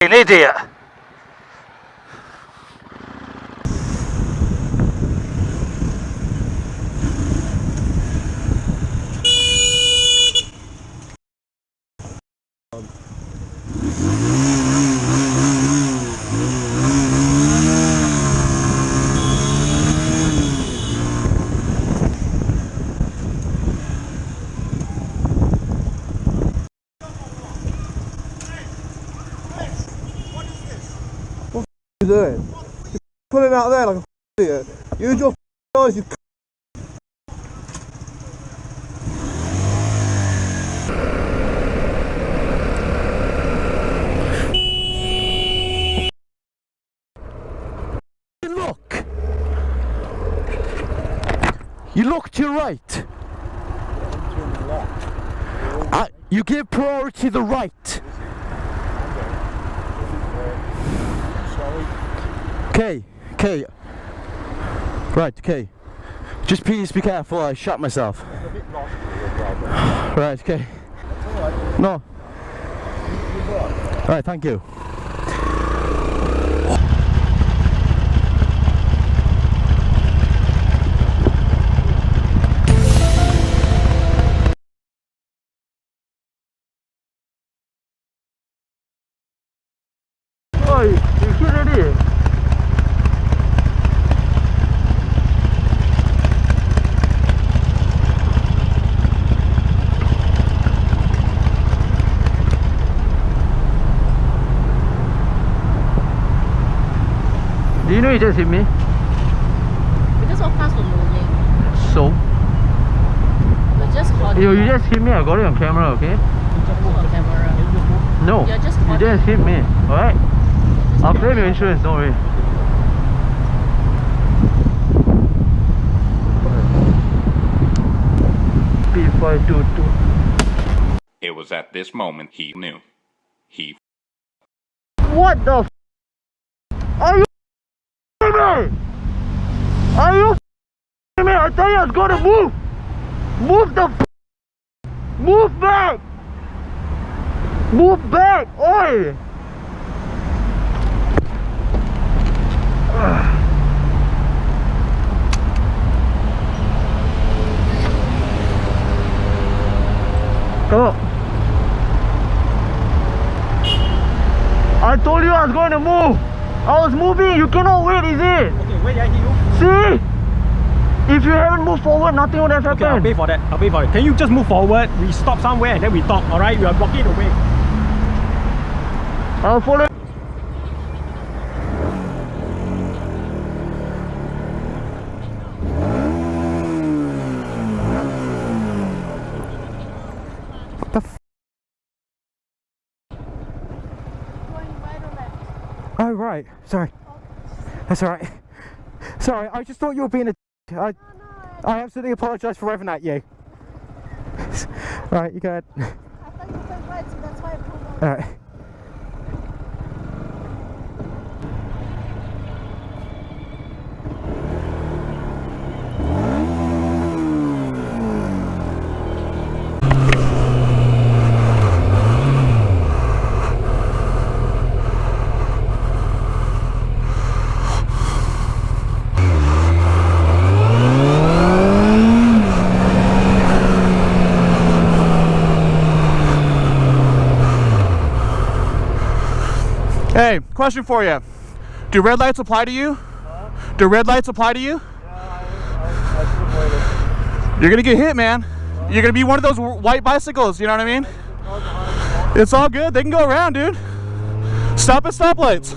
an idiot. You doing? You're pulling out there like a idiot. Use your eyes, you Look! You look to your right. You give priority to the right. Okay. Right, okay. Just please be careful, I shot myself. Right, okay. No. Alright, thank you. Oi, you ready? Do you know you just hit me? Because our cars were moving. So? We're just holding. You just hit me, I got it on camera, okay? On camera. No, You're just you just hit me, alright? I'll claim your insurance, don't worry. P522. It was at this moment he knew. He What the f? Are you f***ing me? Are you f***ing me? I tell you I was gonna move! Move the f***! Move back! Move back! Oi! Come on. I told you I was going to move. I was moving. You cannot wait, is it? Okay, where did I hit you? See? If you haven't moved forward, nothing would have happened. Okay, I'll pay for that. I'll pay for it. Can you just move forward? We stop somewhere and then we talk, alright? You are blocking the way. I'll follow. What the f? Going right or left? Oh, right. Sorry. That's alright. Sorry, I just thought you were being a. I absolutely apologise for revving at you. Right, you go ahead. I thought you went right, so that's why I pulled on. Alright. Hey, question for you. Do red lights apply to you? Do red lights apply to you? You're gonna get hit, man. You're gonna be one of those white bicycles, you know what I mean? It's all good, they can go around, dude. Stop at stoplights.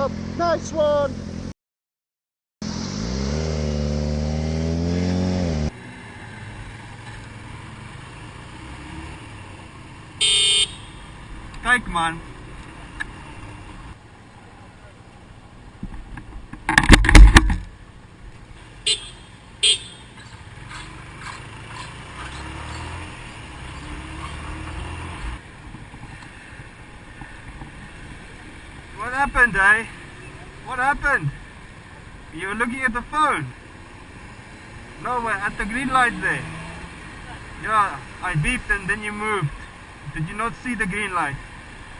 job. Nice one. Kijk man. What happened, eh? What happened? You were looking at the phone. No, at the green light there. Yeah, I beeped and then you moved. Did you not see the green light?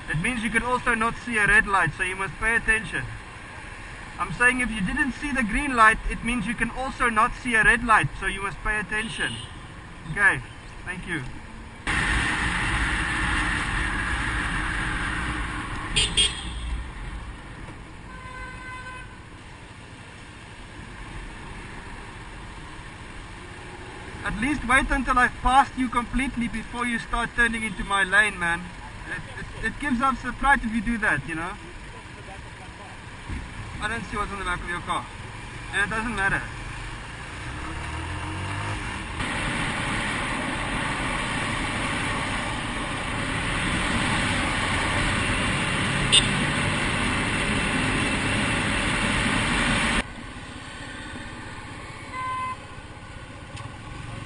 It means you can also not see a red light, so you must pay attention. I'm saying if you didn't see the green light, it means you can also not see a red light, so you must pay attention. Okay, thank you. At least wait until I've passed you completely before you start turning into my lane, man. It gives us pride if you do that, you know. I don't see what's on the back of your car. And it doesn't matter.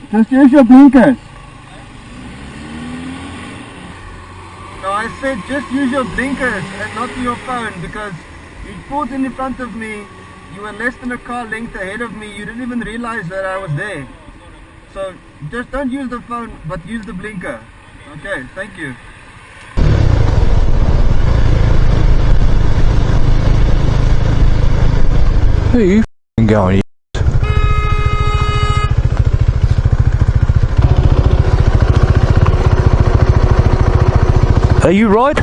Just use your blinkers. No, I said just use your blinkers and not your phone, because you pulled in front of me, you were less than a car length ahead of me, you didn't even realize that I was there. So just don't use the phone, but use the blinker. Okay, thank you. Who are you f***ing going? Are you right?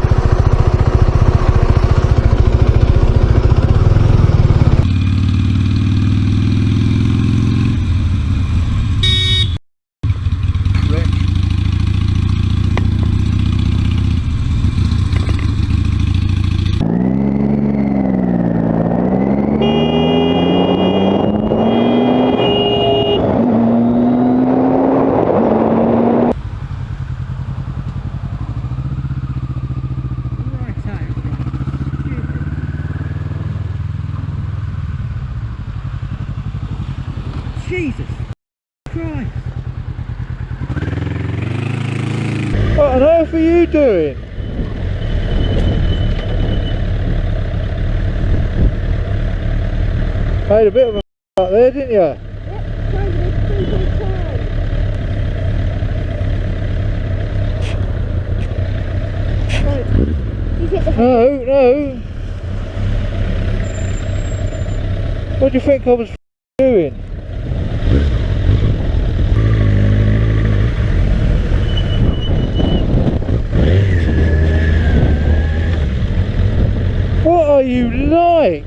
Jesus Christ. What on earth are you doing? Made a bit of a up there, didn't you? Yep, trying to make things on time. Right. You hit the No. What do you think I was doing? What are you like?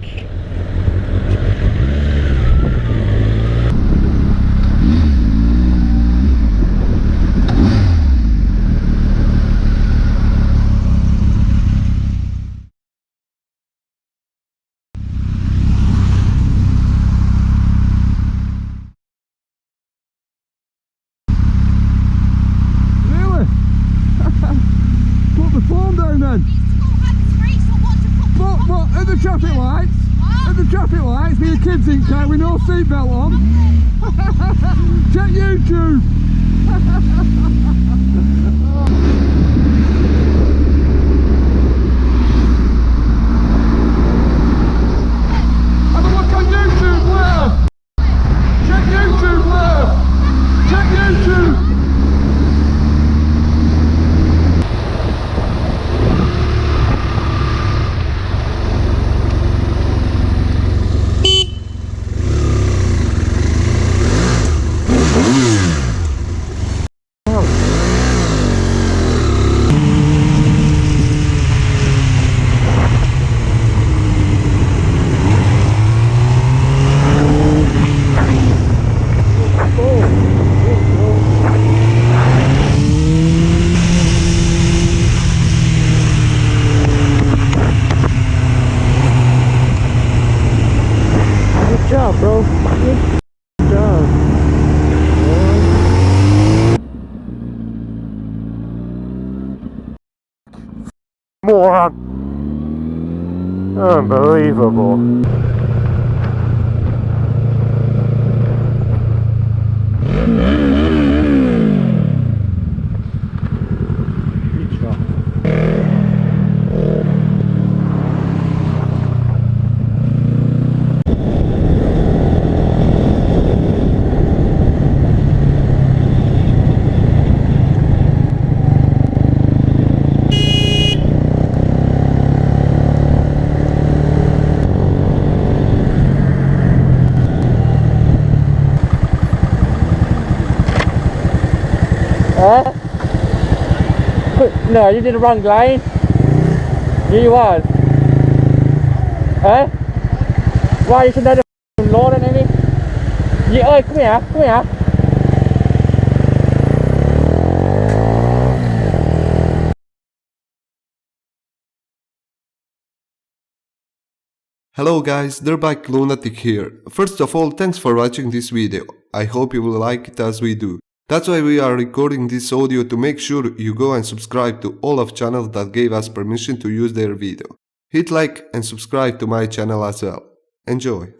With no seatbelt on. Check YouTube. Have a look on YouTube, love. Check YouTube, love. Check YouTube. moron. Unbelievable. No, you did the wrong line. Here you was. Why you should know the law and anything? Yeah, come here, come here. Hello guys, the Bike Lunatic here. First of all, thanks for watching this video. I hope you will like it as we do. That's why we are recording this audio, to make sure you go and subscribe to all of channels that gave us permission to use their video. Hit like and subscribe to my channel as well. Enjoy!